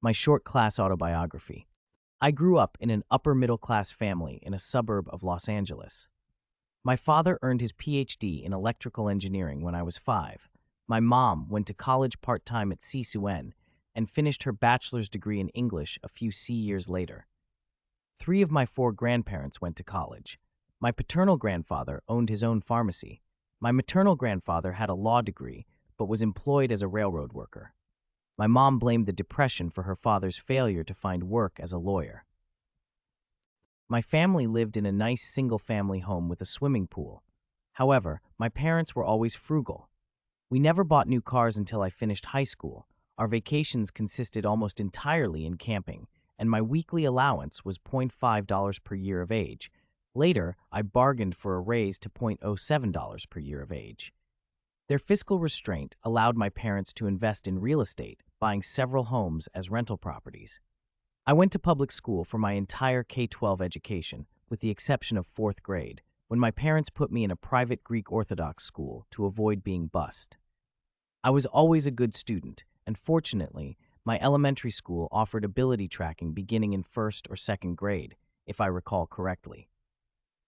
My short class autobiography. I grew up in an upper middle class family in a suburb of Los Angeles. My father earned his PhD in electrical engineering when I was 5. My mom went to college part time at CSUN and finished her bachelor's degree in English a few years later. 3 of my 4 grandparents went to college. My paternal grandfather owned his own pharmacy. My maternal grandfather had a law degree but was employed as a railroad worker. My mom blamed the Depression for her father's failure to find work as a lawyer. My family lived in a nice single-family home with a swimming pool. However, my parents were always frugal. We never bought new cars until I finished high school. Our vacations consisted almost entirely in camping, and my weekly allowance was $0.5 per year of age. Later, I bargained for a raise to $0.07 per year of age. Their fiscal restraint allowed my parents to invest in real estate, buying several homes as rental properties. I went to public school for my entire K-12 education, with the exception of 4th grade, when my parents put me in a private Greek Orthodox school to avoid being bused. I was always a good student, and fortunately, my elementary school offered ability tracking beginning in 1st or 2nd grade, if I recall correctly.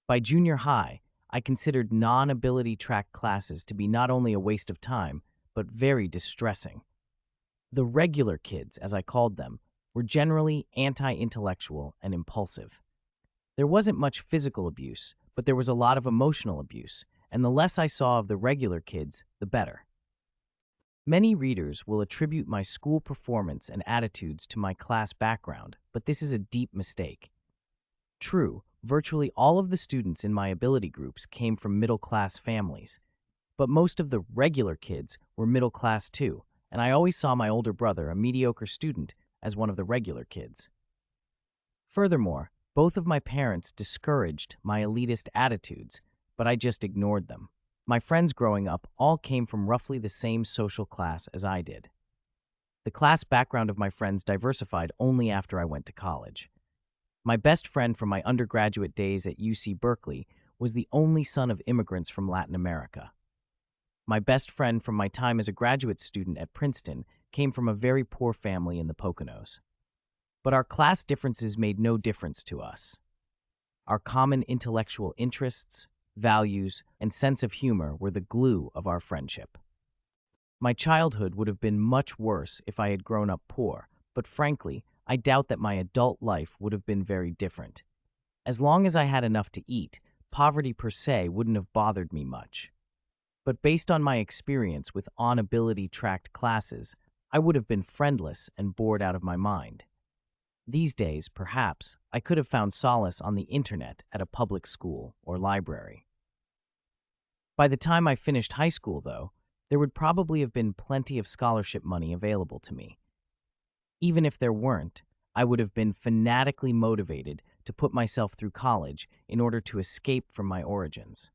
By junior high, I considered non-ability track classes to be not only a waste of time, but very distressing. The regular kids, as I called them, were generally anti-intellectual and impulsive. There wasn't much physical abuse, but there was a lot of emotional abuse, and the less I saw of the regular kids, the better. Many readers will attribute my school performance and attitudes to my class background, but this is a deep mistake. True, virtually all of the students in my ability groups came from middle-class families, but most of the regular kids were middle-class too, and I always saw my older brother, a mediocre student, as one of the regular kids. Furthermore, both of my parents discouraged my elitist attitudes, but I just ignored them. My friends growing up all came from roughly the same social class as I did. The class background of my friends diversified only after I went to college. My best friend from my undergraduate days at UC Berkeley was the only son of immigrants from Latin America. My best friend from my time as a graduate student at Princeton came from a very poor family in the Poconos. But our class differences made no difference to us. Our common intellectual interests, values, and sense of humor were the glue of our friendship. My childhood would have been much worse if I had grown up poor, but frankly, I doubt that my adult life would have been very different. As long as I had enough to eat, poverty per se wouldn't have bothered me much. But based on my experience with on-ability tracked classes, I would have been friendless and bored out of my mind. These days, perhaps, I could have found solace on the internet at a public school or library. By the time I finished high school, though, there would probably have been plenty of scholarship money available to me. Even if there weren't, I would have been fanatically motivated to put myself through college in order to escape from my origins.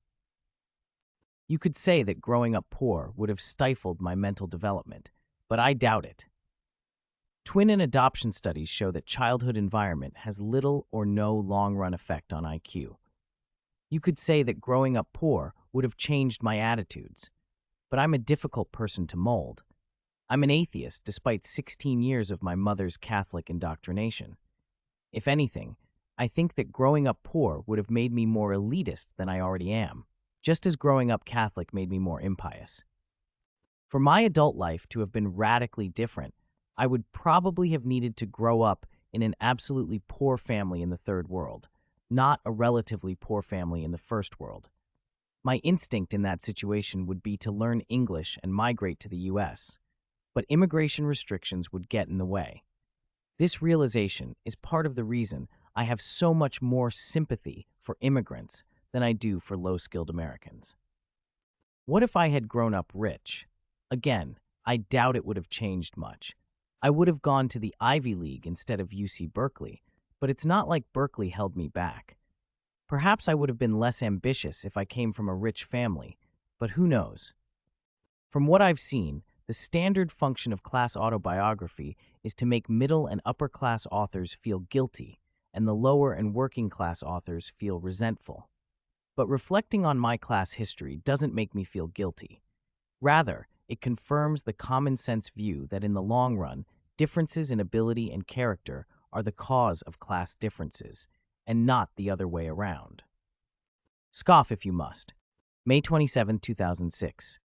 You could say that growing up poor would have stifled my mental development, but I doubt it. Twin and adoption studies show that childhood environment has little or no long-run effect on IQ. You could say that growing up poor would have changed my attitudes, but I'm a difficult person to mold. I'm an atheist despite 16 years of my mother's Catholic indoctrination. If anything, I think that growing up poor would have made me more elitist than I already am, just as growing up Catholic made me more impious. For my adult life to have been radically different, I would probably have needed to grow up in an absolutely poor family in the third world, not a relatively poor family in the first world. My instinct in that situation would be to learn English and migrate to the US, but immigration restrictions would get in the way. This realization is part of the reason I have so much more sympathy for immigrants than I do for low-skilled Americans. What if I had grown up rich? Again, I doubt it would have changed much. I would have gone to the Ivy League instead of UC Berkeley, but it's not like Berkeley held me back. Perhaps I would have been less ambitious if I came from a rich family, but who knows? From what I've seen, the standard function of class autobiography is to make middle and upper class authors feel guilty and the lower and working class authors feel resentful. But reflecting on my class history doesn't make me feel guilty. Rather, it confirms the common sense view that in the long run, Differences in ability and character are the cause of class differences, and not the other way around. Scoff if you must. May 27, 2006.